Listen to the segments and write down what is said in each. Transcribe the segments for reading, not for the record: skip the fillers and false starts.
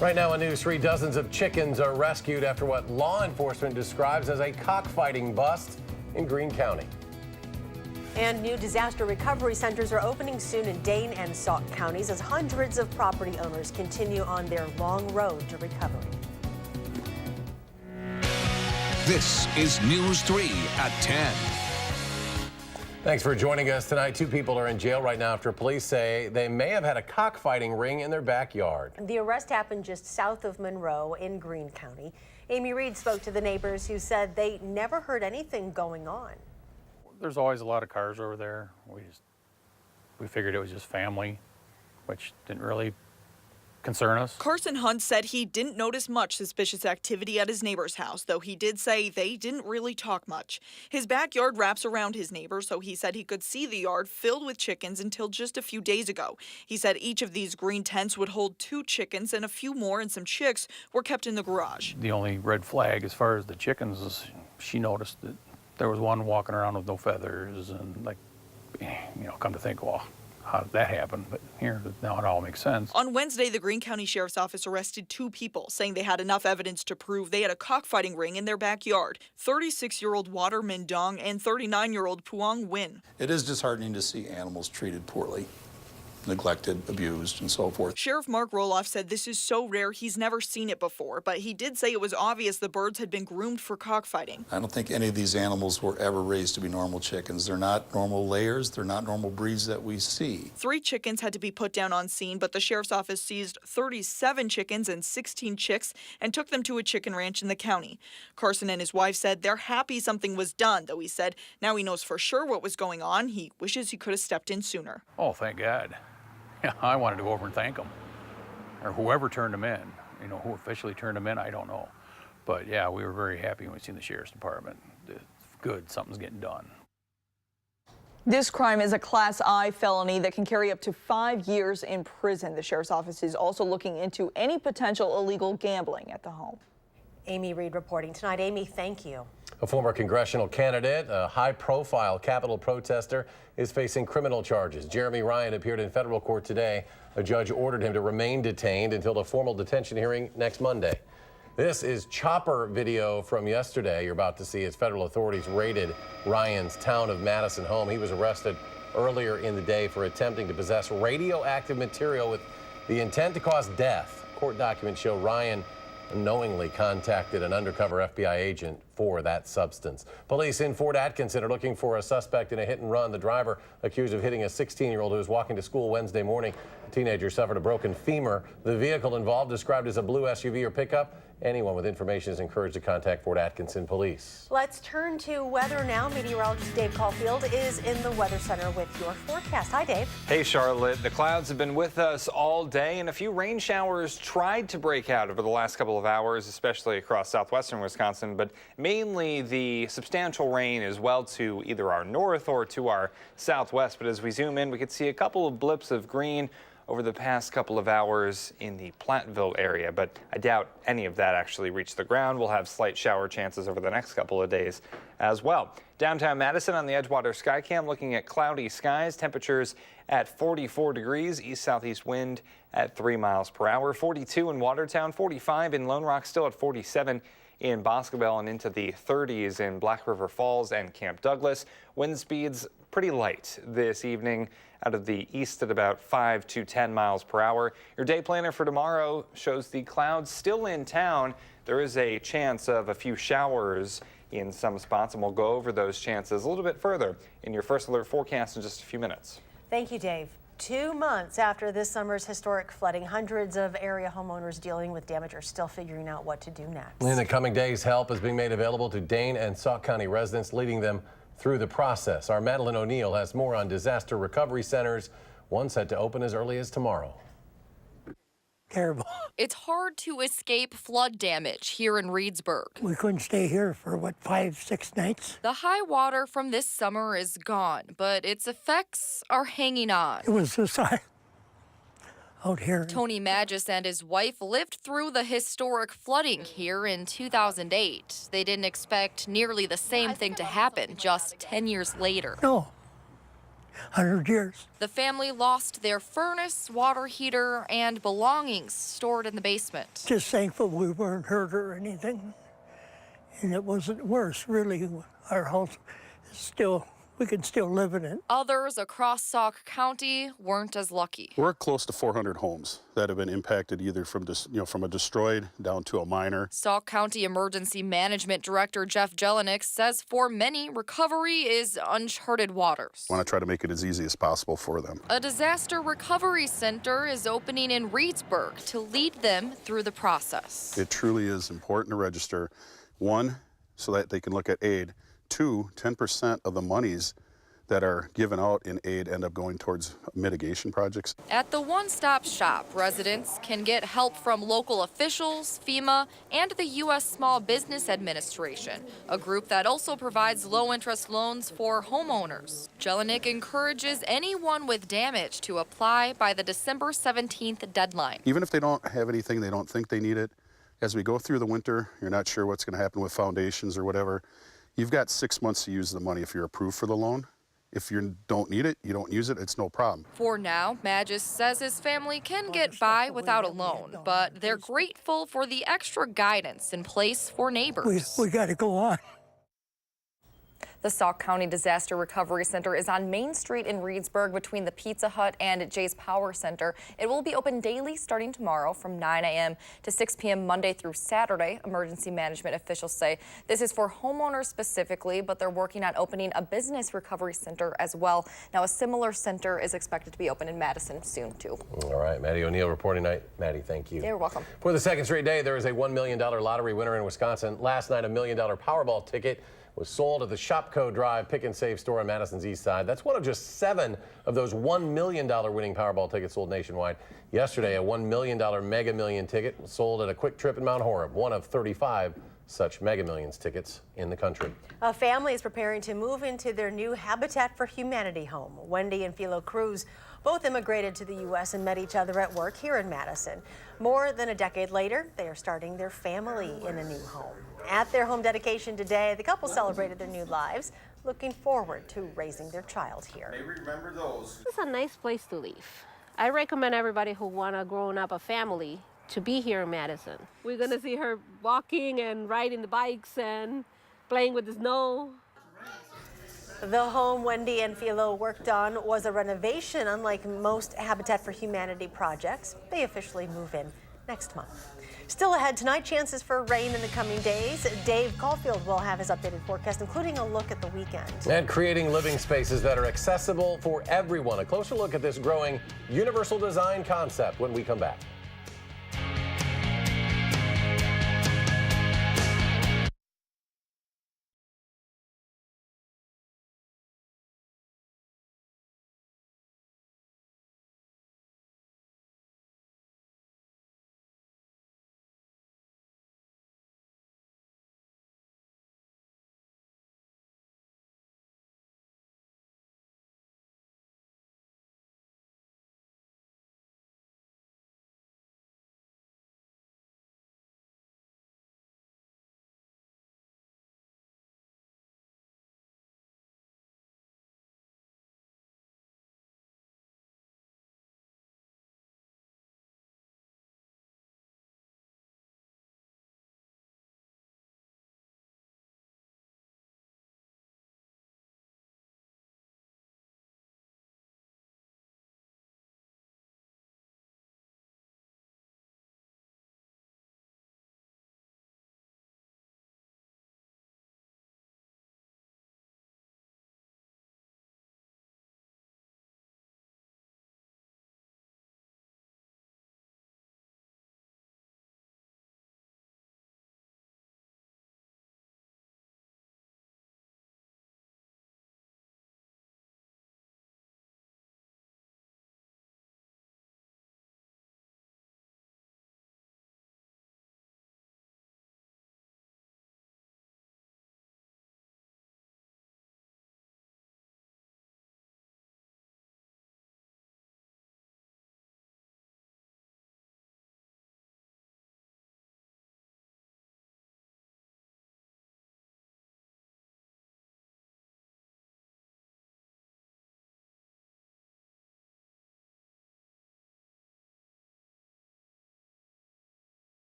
Right now on News 3, dozens of chickens are rescued after what law enforcement describes as a cockfighting bust in Greene County. And new disaster recovery centers are opening soon in Dane and Sauk counties as hundreds of property owners continue on their long road to recovery. This is News 3 at 10. Thanks for joining us tonight. 2 people are in jail right now after police say they may have had a cockfighting ring in their backyard. The arrest happened just south of Monroe in Greene County. Amy Reed spoke to the neighbors who said they never heard anything going on. There's always a lot of cars over there. We figured it was just family, which didn't really concern us. Carson Hunt said he didn't notice much suspicious activity at his neighbor's house, though he did say they didn't really talk much. His backyard wraps around his neighbor, so he said he could see the yard filled with chickens until just a few days ago. He said each of these green tents would hold 2 chickens, and a few more and some chicks were kept in the garage. The only red flag as far as the chickens is she noticed that there was one walking around with no feathers, and come to think, well, how did that happen? But here, now it all makes sense. On Wednesday, the Greene County Sheriff's Office arrested 2 people, saying they had enough evidence to prove they had a cockfighting ring in their backyard. 36-year-old Waterman Dong and 39-year-old Puong Win. It is disheartening to see animals treated poorly, neglected, abused, and so forth. Sheriff Mark Roloff said this is so rare he's never seen it before, but he did say it was obvious the birds had been groomed for cockfighting. I don't think any of these animals were ever raised to be normal chickens. They're not normal layers. They're not normal breeds that we see. 3 chickens had to be put down on scene, but the sheriff's office seized 37 chickens and 16 chicks and took them to a chicken ranch in the county. Carson and his wife said they're happy something was done, though he said now he knows for sure what was going on. He wishes he could have stepped in sooner. Oh, thank God. Yeah, I wanted to go over and thank them, or whoever turned them in. Who officially turned them in, I don't know. But yeah, we were very happy when we seen the Sheriff's Department. It's good, something's getting done. This crime is a Class I felony that can carry up to 5 years in prison. The Sheriff's Office is also looking into any potential illegal gambling at the home. Amy Reed reporting tonight. Amy, thank you. A former congressional candidate, a high-profile Capitol protester, is facing criminal charges. Jeremy Ryan appeared in federal court today. A judge ordered him to remain detained until the formal detention hearing next Monday. This is chopper video from yesterday. You're about to see as federal authorities raided Ryan's town of Madison home. He was arrested earlier in the day for attempting to possess radioactive material with the intent to cause death. Court documents show Ryan unknowingly contacted an undercover FBI agent for that substance. Police in Fort Atkinson are looking for a suspect in a hit and run. The driver accused of hitting a 16-year-old who was walking to school Wednesday morning. The teenager suffered a broken femur. The vehicle involved, described as a blue SUV or pickup. Anyone with information is encouraged to contact Fort Atkinson Police. Let's turn to weather now. Meteorologist Dave Caulfield is in the Weather Center with your forecast. Hi, Dave. Hey, Charlotte. The clouds have been with us all day, and a few rain showers tried to break out over the last couple of hours, especially across southwestern Wisconsin, but mainly the substantial rain is well to either our north or to our southwest. But as we zoom in, we could see a couple of blips of green over the past couple of hours in the Platteville area, but I doubt any of that actually reached the ground. We'll have slight shower chances over the next couple of days as well. Downtown Madison on the Edgewater Skycam looking at cloudy skies, temperatures at 44 degrees, east-southeast wind at 3 miles per hour, 42 in Watertown, 45 in Lone Rock, still at 47 in Boscobel, and into the 30s in Black River Falls and Camp Douglas. Wind speeds pretty light this evening out of the east at about 5 to 10 miles per hour. Your day planner for tomorrow shows the clouds still in town. There is a chance of a few showers in some spots, and we'll go over those chances a little bit further in your first alert forecast in just a few minutes. Thank you, Dave. 2 months after this summer's historic flooding, hundreds of area homeowners dealing with damage are still figuring out what to do next. In the coming days, help is being made available to Dane and Sauk County residents, leading them through the process. Our Madeline O'Neill has more on disaster recovery centers, one set to open as early as tomorrow. Terrible. It's hard to escape flood damage here in Reedsburg. We couldn't stay here for, 5, 6 nights? The high water from this summer is gone, but its effects are hanging on. It was just out here. Tony Magis and his wife lived through the historic flooding here in 2008. They didn't expect nearly the same thing to happen just 10 years later. No. 100 years. The family lost their furnace, water heater, and belongings stored in the basement. Just thankful we weren't hurt or anything. And it wasn't worse, really. Our house is still, we can still live in it. Others across Sauk County weren't as lucky. We're close to 400 homes that have been impacted either from from a destroyed down to a minor. Sauk County Emergency Management Director Jeff Jelinek says for many, recovery is uncharted waters. I want to try to make it as easy as possible for them. A disaster recovery center is opening in Reedsburg to lead them through the process. It truly is important to register. One, so that they can look at aid. Two, 10% of the monies that are given out in aid end up going towards mitigation projects. At the one-stop shop, residents can get help from local officials, FEMA, and the U.S. Small Business Administration, a group that also provides low-interest loans for homeowners. Jelinek encourages anyone with damage to apply by the December 17th deadline. Even if they don't have anything, they don't think they need it, as we go through the winter, you're not sure what's going to happen with foundations or whatever, you've got 6 months to use the money if you're approved for the loan. If you don't need it, you don't use it, it's no problem. For now, Magis says his family can get by without a loan, but they're grateful for the extra guidance in place for neighbors. We got to go on. The Sauk County Disaster Recovery Center is on Main Street in Reedsburg between the Pizza Hut and Jay's Power Center. It will be open daily starting tomorrow from 9 a.m. to 6 p.m. Monday through Saturday. Emergency management officials say this is for homeowners specifically, but they're working on opening a business recovery center as well. Now, a similar center is expected to be open in Madison soon, too. All right, Maddie O'Neill reporting tonight. Maddie, thank you. You're welcome. For the second straight day, there is a $1 million lottery winner in Wisconsin. Last night, a $1 million Powerball ticket was sold at the Shopco Drive Pick and Save store on Madison's east side. That's one of just 7 of those $1 million winning Powerball tickets sold nationwide. Yesterday, a $1 million Mega Million ticket was sold at a Quick Trip in Mount Horeb, one of 35 such Mega Millions tickets in the country. A family is preparing to move into their new Habitat for Humanity home. Wendy and Philo Cruz both immigrated to the U.S. and met each other at work here in Madison. More than a decade later, they are starting their family in a new home. At their home dedication today, the couple celebrated their new lives, looking forward to raising their child here. Remember those. It's a nice place to live. I recommend everybody who want to grow up a family to be here in Madison. We're going to see her walking and riding the bikes and playing with the snow. The home Wendy and Philo worked on was a renovation, unlike most Habitat for Humanity projects. They officially move in next month. Still ahead tonight, chances for rain in the coming days. Dave Caulfield will have his updated forecast, including a look at the weekend. And creating living spaces that are accessible for everyone. A closer look at this growing universal design concept when we come back.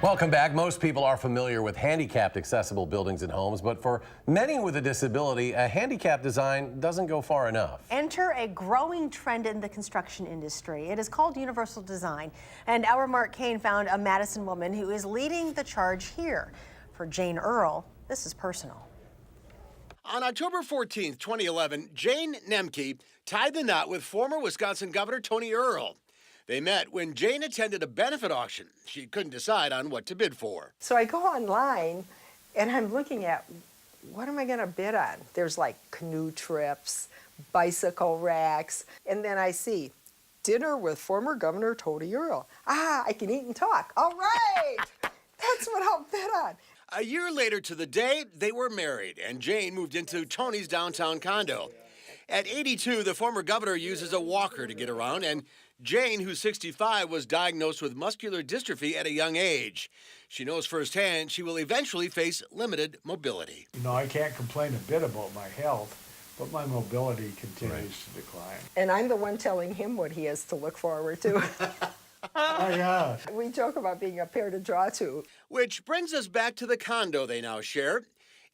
Welcome back. Most people are familiar with handicapped accessible buildings and homes, but for many with a disability, a handicapped design doesn't go far enough. Enter a growing trend in the construction industry. It is called universal design, and our Mark Kane found a Madison woman who is leading the charge here. For Jane Earl, this is personal. On October 14th, 2011, Jane Nemke tied the knot with former Wisconsin Governor Tony Earl. They met when Jane attended a benefit auction. She couldn't decide on what to bid for. So I go online and I'm looking at what am I going to bid on? There's like canoe trips, bicycle racks, and then I see dinner with former Governor Tony Earl. I can eat and talk. All right, that's what I'll bid on. A year later to the day, they were married, and Jane moved into Tony's downtown condo. At 82, the former governor uses a walker to get around, and Jane, who's 65, was diagnosed with muscular dystrophy at a young age. She knows firsthand she will eventually face limited mobility. You know, I can't complain a bit about my health, but my mobility continues to decline. And I'm the one telling him what he has to look forward to. Oh, yeah. We joke about being a pair to draw to. Which brings us back to the condo they now share.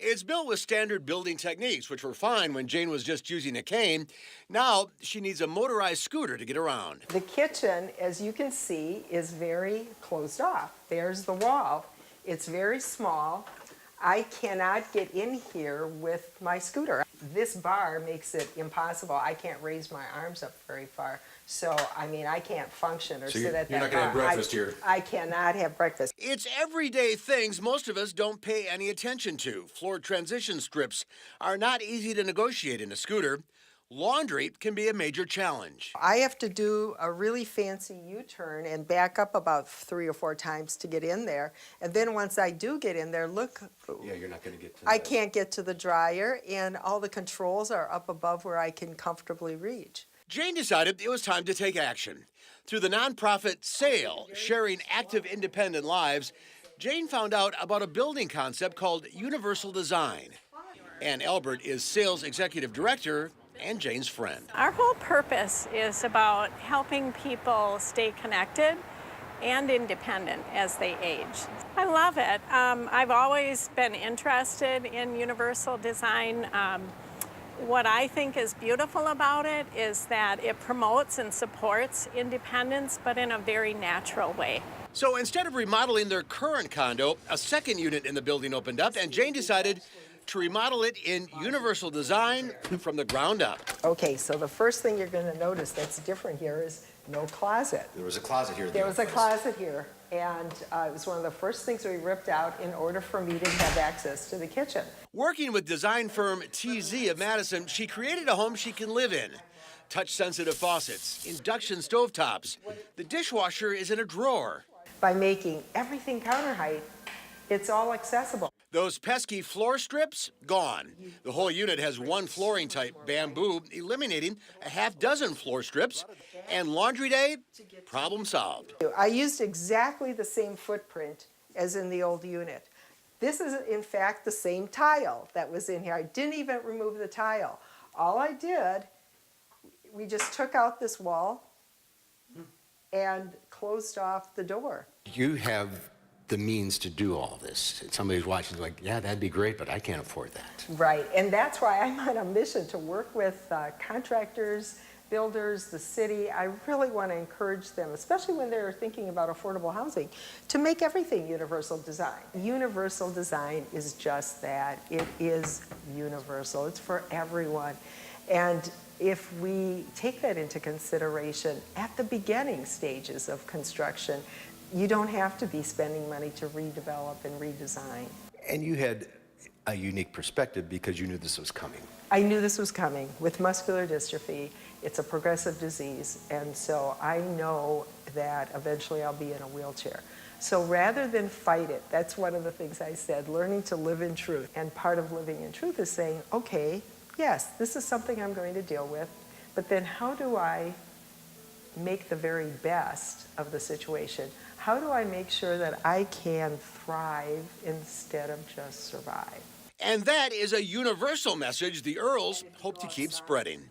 It's built with standard building techniques, which were fine when Jane was just using a cane. Now she needs a motorized scooter to get around. The kitchen, as you can see, is very closed off. There's the wall. It's very small. I cannot get in here with my scooter. This bar makes it impossible. I can't raise my arms up very far. So, I mean, I can't function or sit at that bar. You're not going to have breakfast here. I cannot have breakfast. It's everyday things most of us don't pay any attention to. Floor transition strips are not easy to negotiate in a scooter. Laundry can be a major challenge. I have to do a really fancy U-turn and back up about 3 or 4 times to get in there. And then once I do get in there, look. Yeah, you're not going to get to I can't get to the dryer, and all the controls are up above where I can comfortably reach. Jane decided it was time to take action. Through the nonprofit SAIL, Sharing Active Independent Lives, Jane found out about a building concept called universal design. Ann Albert is SAIL's executive director and Jane's friend. Our whole purpose is about helping people stay connected and independent as they age. I love it. I've always been interested in universal design. What I think is beautiful about it is that it promotes and supports independence, but in a very natural way. So instead of remodeling their current condo, a second unit in the building opened up, and Jane decided to remodel it in universal design from the ground up. Okay, so the first thing you're going to notice that's different here is no closet. There was a closet here. There was a closet here, and it was one of the first things we ripped out in order for me to have access to the kitchen. Working with design firm TZ of Madison, she created a home she can live in. Touch-sensitive faucets, induction stovetops. The dishwasher is in a drawer. By making everything counter height, it's all accessible. Those pesky floor strips, gone. The whole unit has one flooring type, bamboo, eliminating a half dozen floor strips. And laundry day, problem solved. I used exactly the same footprint as in the old unit. This is, in fact, the same tile that was in here. I didn't even remove the tile. All I did, we just took out this wall and closed off the door. You have the means to do all this. Somebody who's watching is like, yeah, that'd be great, but I can't afford that. Right, and that's why I'm on a mission to work with contractors, builders, the city. I really want to encourage them, especially when they're thinking about affordable housing, to make everything universal design. Universal design is just that. It is universal. It's for everyone. And if we take that into consideration at the beginning stages of construction, you don't have to be spending money to redevelop and redesign. And you had a unique perspective because you knew this was coming. I knew this was coming. With muscular dystrophy, it's a progressive disease, and so I know that eventually I'll be in a wheelchair. So rather than fight it, that's one of the things I said, learning to live in truth. And part of living in truth is saying, okay, yes, this is something I'm going to deal with, but then how do I make the very best of the situation? How do I make sure that I can thrive instead of just survive? And that is a universal message the Earls hope to keep spreading.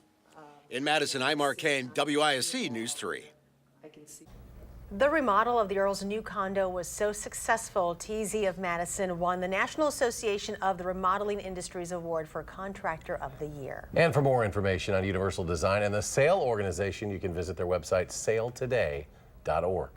In Madison, I'm Mark Kane, WISC News 3. The remodel of the Earl's new condo was so successful, TZ of Madison won the National Association of the Remodeling Industries Award for Contractor of the Year. And for more information on Universal Design and the SAIL organization, you can visit their website, sailtoday.org.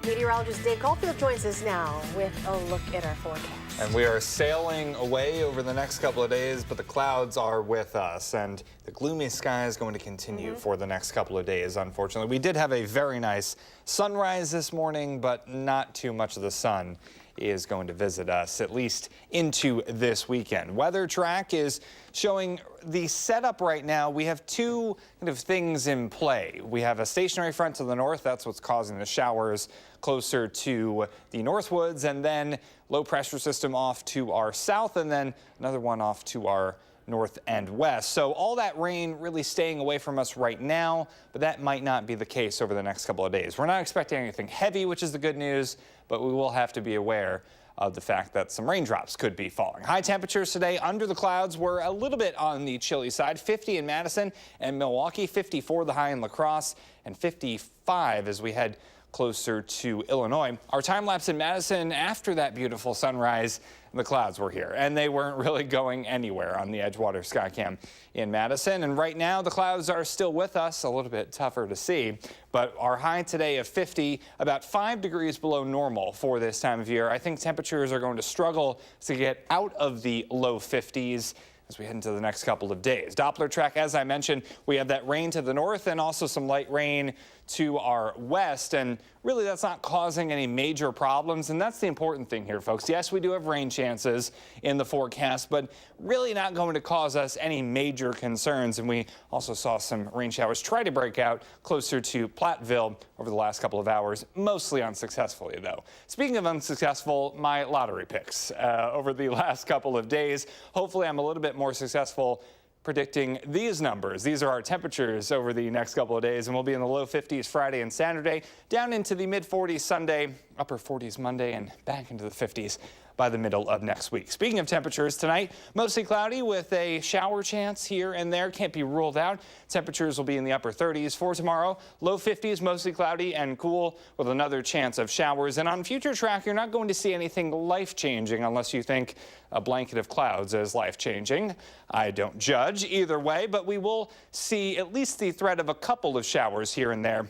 Meteorologist Dave Caulfield joins us now with a look at our forecast. And we are sailing away over the next couple of days, but the clouds are with us, and the gloomy sky is going to continue for the next couple of days, unfortunately. We did have a very nice sunrise this morning, but not too much of the sun is going to visit us, at least into this weekend. Weather Track is showing the setup right now. We have two kind of things in play. We have a stationary front to the north. That's what's causing the showers closer to the Northwoods, and then low pressure system off to our south, and then another one off to our north and west. So all that rain really staying away from us right now, but that might not be the case over the next couple of days. We're not expecting anything heavy, which is the good news, but we will have to be aware of the fact that some raindrops could be falling. High temperatures today under the clouds were a little bit on the chilly side. 50 in Madison and Milwaukee, 54 the high in La Crosse, and 55 as we head closer to Illinois. Our time lapse in Madison after that beautiful sunrise, the clouds were here, and they weren't really going anywhere on the Edgewater Skycam in Madison. And right now, the clouds are still with us, a little bit tougher to see, but our high today of 50, about 5 degrees below normal for this time of year. I think temperatures are going to struggle to get out of the low 50s as we head into the next couple of days. Doppler track, as I mentioned, we have that rain to the north and also some light rain to our west, and really that's not causing any major problems, and that's the important thing here, folks. Yes, we do have rain chances in the forecast, but really not going to cause us any major concerns, and we also saw some rain showers try to break out closer to Platteville over the last couple of hours, mostly unsuccessfully, though. Speaking of unsuccessful, my lottery picks over the last couple of days. Hopefully I'm a little bit more successful predicting these numbers. These are our temperatures over the next couple of days, and we'll be in the low 50s Friday and Saturday, down into the mid 40s Sunday, upper 40s Monday, and back into the 50s by the middle of next week. Speaking of temperatures, tonight mostly cloudy with a shower chance here and there. Can't be ruled out. Temperatures will be in the upper 30s for tomorrow. Low 50s, mostly cloudy and cool with another chance of showers. And on Future Track, you're not going to see anything life-changing unless you think a blanket of clouds is life-changing. I don't judge either way, but we will see at least the threat of a couple of showers here and there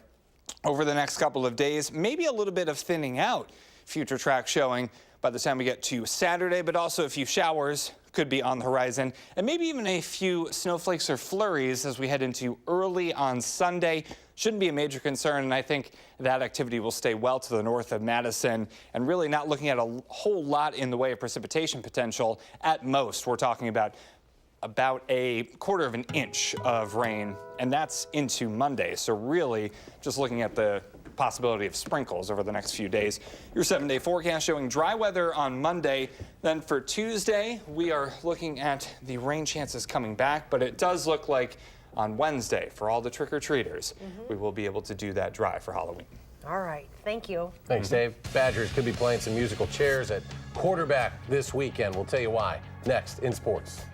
over the next couple of days. Maybe a little bit of thinning out. Future Track showing by the time we get to Saturday, but also a few showers could be on the horizon, and maybe even a few snowflakes or flurries as we head into early on Sunday. Shouldn't be a major concern, and I think that activity will stay well to the north of Madison, and really not looking at a whole lot in the way of precipitation potential. At most, we're talking about a quarter of an inch of rain, and that's into Monday. So really just looking at the possibility of sprinkles over the next few days. Your 7-day forecast showing dry weather on Monday. Then for Tuesday, we are looking at the rain chances coming back, but it does look like on Wednesday, for all the trick-or-treaters, we will be able to do that dry for Halloween. All right, thank you. Thanks, Dave. Badgers could be playing some musical chairs at quarterback this weekend. We'll tell you why next in sports.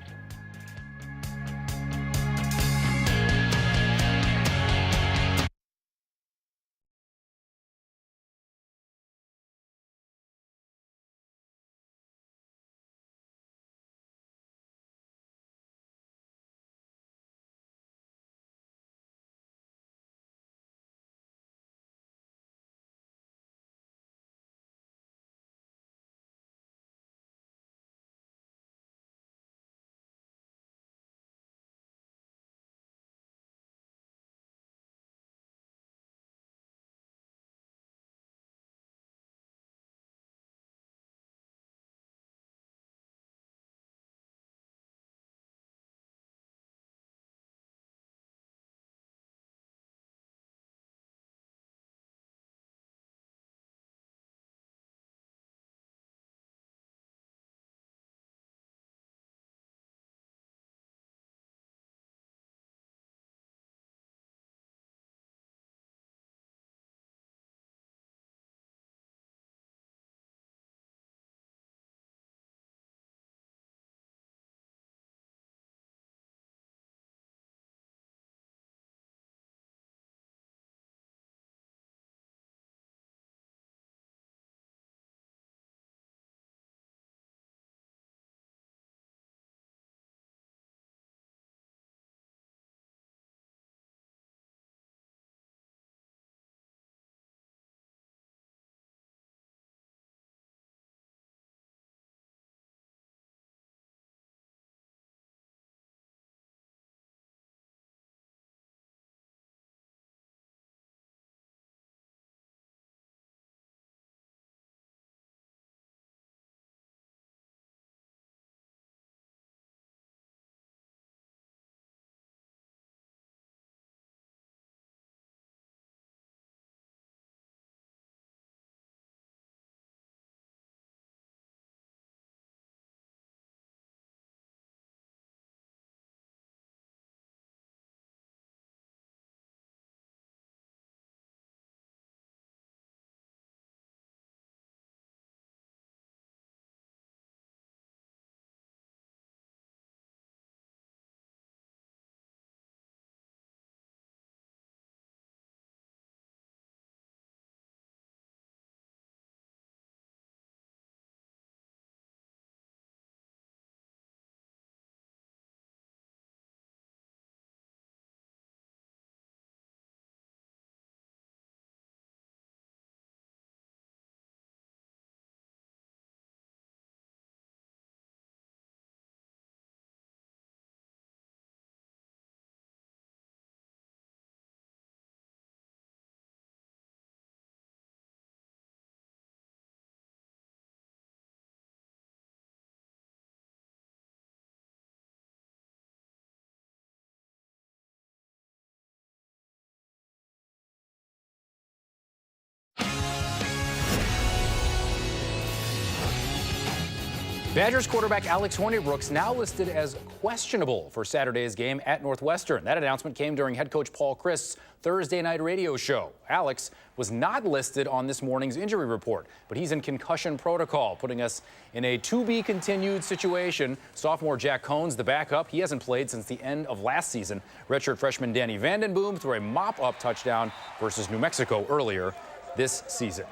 Badgers quarterback Alex Hornibrook's now listed as questionable for Saturday's game at Northwestern. That announcement came during head coach Paul Christ's Thursday night radio show. Alex was not listed on this morning's injury report, but he's in concussion protocol, putting us in a to-be-continued situation. Sophomore Jack Cones, the backup, he hasn't played since the end of last season. Redshirt freshman Danny Vandenboom threw a mop-up touchdown versus New Mexico earlier this season.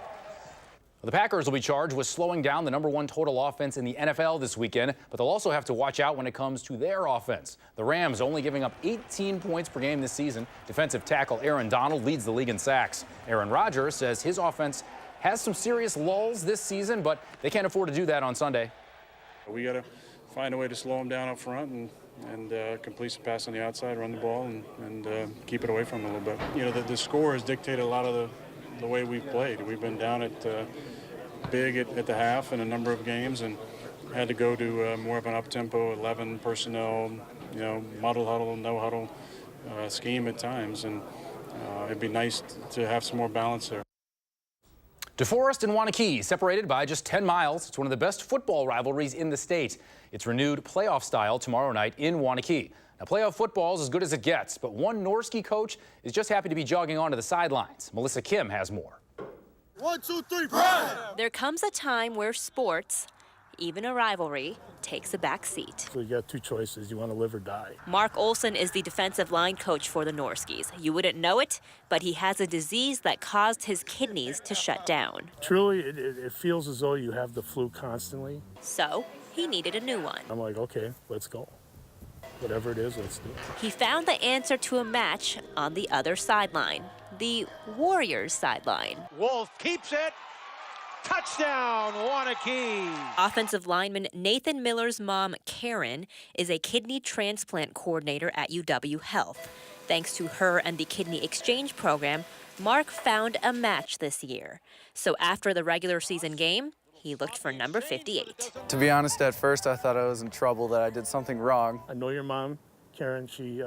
The Packers will be charged with slowing down the #1 total offense in the NFL this weekend, but they'll also have to watch out when it comes to their offense. The Rams only giving up 18 points per game this season. Defensive tackle Aaron Donald leads the league in sacks. Aaron Rodgers says his offense has some serious lulls this season, but they can't afford to do that on Sunday. We got to find a way to slow them down up front and complete some pass on the outside, run the ball, and keep it away from them a little bit. You know, the score has dictated a lot of the way we've played. We've been down at big at the half in a number of games and had to go to more of an up-tempo 11 personnel, you know, muddle huddle, no huddle scheme at times, and it'd be nice to have some more balance there. DeForest and Wanakee separated by just 10 miles. It's one of the best football rivalries in the state. It's renewed playoff style tomorrow night in Wanakee. Now, playoff football is as good as it gets, but one Norski coach is just happy to be jogging onto the sidelines. Melissa Kim has more. 1, 2, 3, run! There comes a time where sports, even a rivalry, takes a back seat. So you got two choices. You want to live or die. Mark Olson is the defensive line coach for the Norskis. You wouldn't know it, but he has a disease that caused his kidneys to shut down. Truly, it feels as though you have the flu constantly. So he needed a new one. I'm like, okay, let's go. Whatever it is, let's do it. He found the answer to a match on the other sideline, the Warriors sideline. Wolf keeps it. Touchdown, Wanakee. Offensive lineman Nathan Miller's mom, Karen, is a kidney transplant coordinator at UW Health. Thanks to her and the kidney exchange program, Mark found a match this year. So after the regular season game, he looked for number 58. To be honest, at first I thought I was in trouble, that I did something wrong. I know your mom, Karen. She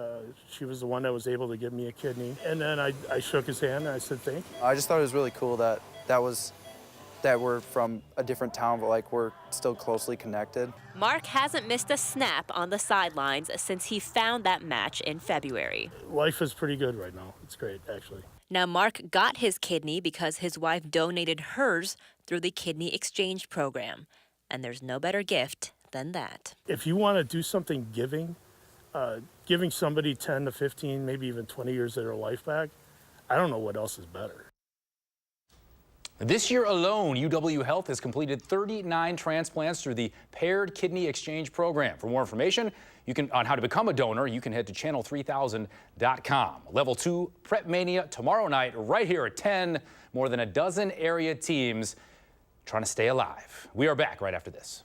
was the one that was able to give me a kidney. And then I shook his hand and I said, thank you. I just thought it was really cool that we're from a different town, but like we're still closely connected. Mark hasn't missed a snap on the sidelines since he found that match in February. Life is pretty good right now. It's great, actually. Now, Mark got his kidney because his wife donated hers through the kidney exchange program. And there's no better gift than that. If you want to do something giving somebody 10 to 15, maybe even 20 years of their life back, I don't know what else is better. This year alone, UW Health has completed 39 transplants through the Paired Kidney Exchange Program. For more information on how to become a donor, you can head to channel3000.com. Level 2 Prep Mania tomorrow night right here at 10. More than a dozen area teams trying to stay alive. We are back right after this.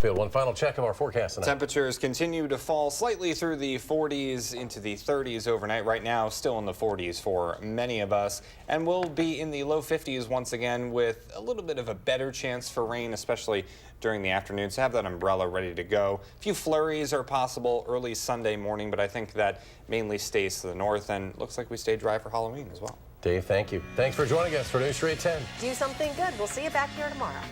Field, one final check of our forecast tonight. Temperatures continue to fall slightly through the 40s into the 30s overnight. Right now, still in the 40s for many of us. And we'll be in the low 50s once again with a little bit of a better chance for rain, especially during the afternoon. So have that umbrella ready to go. A few flurries are possible early Sunday morning, but I think that mainly stays to the north and looks like we stay dry for Halloween as well. Dave, thank you. Thanks for joining us for News Street 10. Do something good. We'll see you back here tomorrow.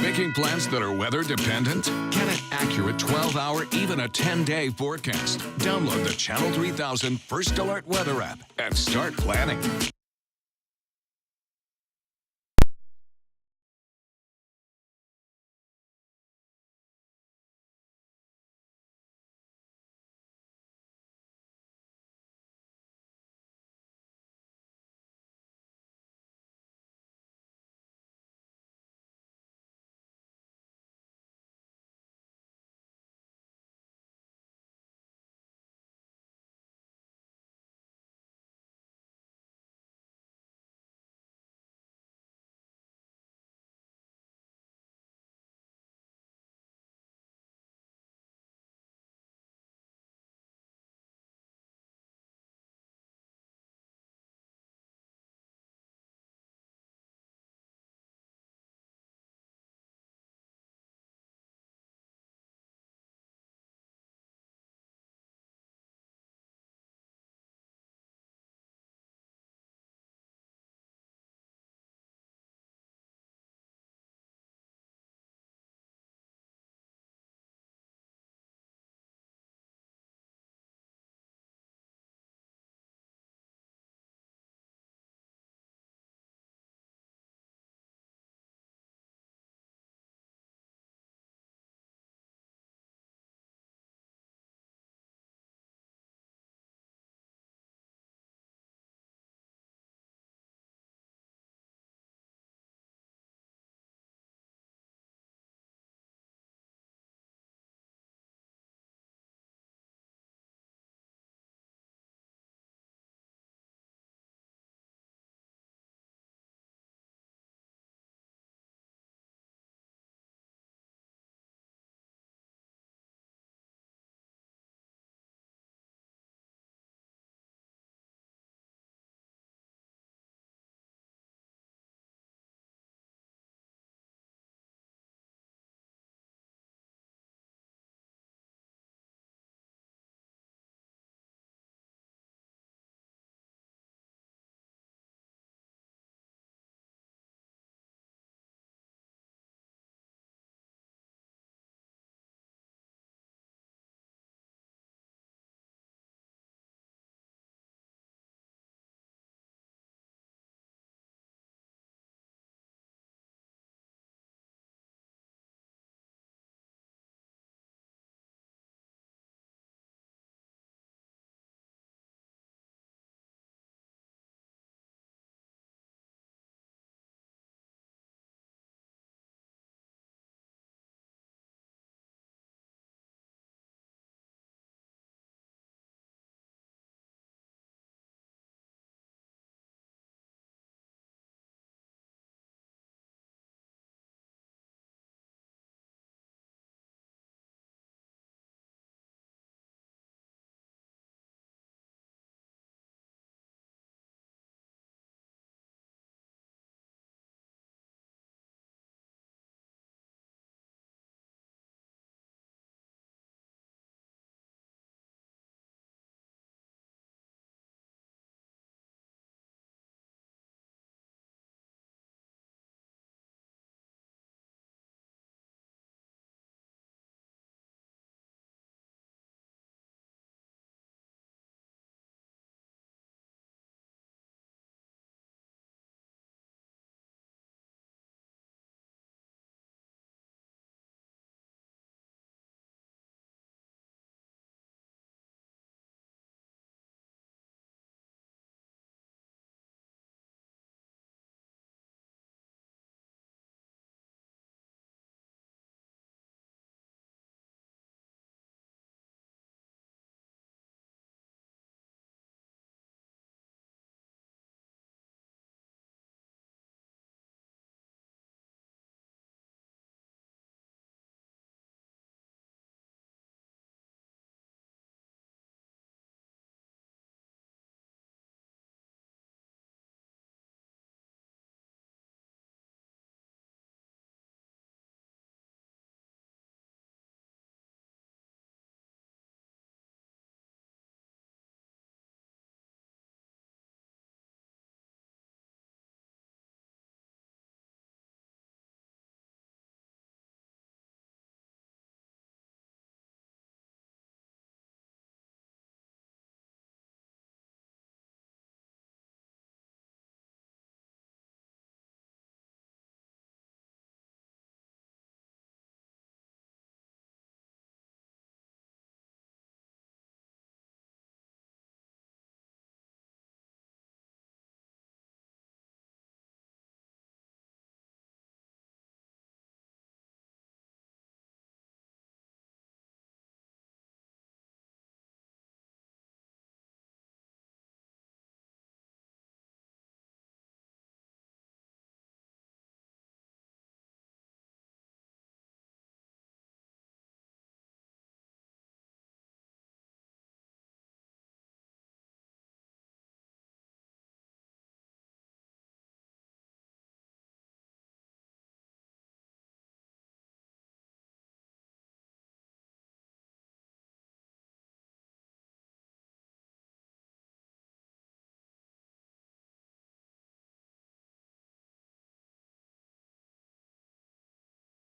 Making plans that are weather dependent? Get an accurate 12-hour, even a 10-day forecast. Download the Channel 3000 First Alert Weather app and start planning.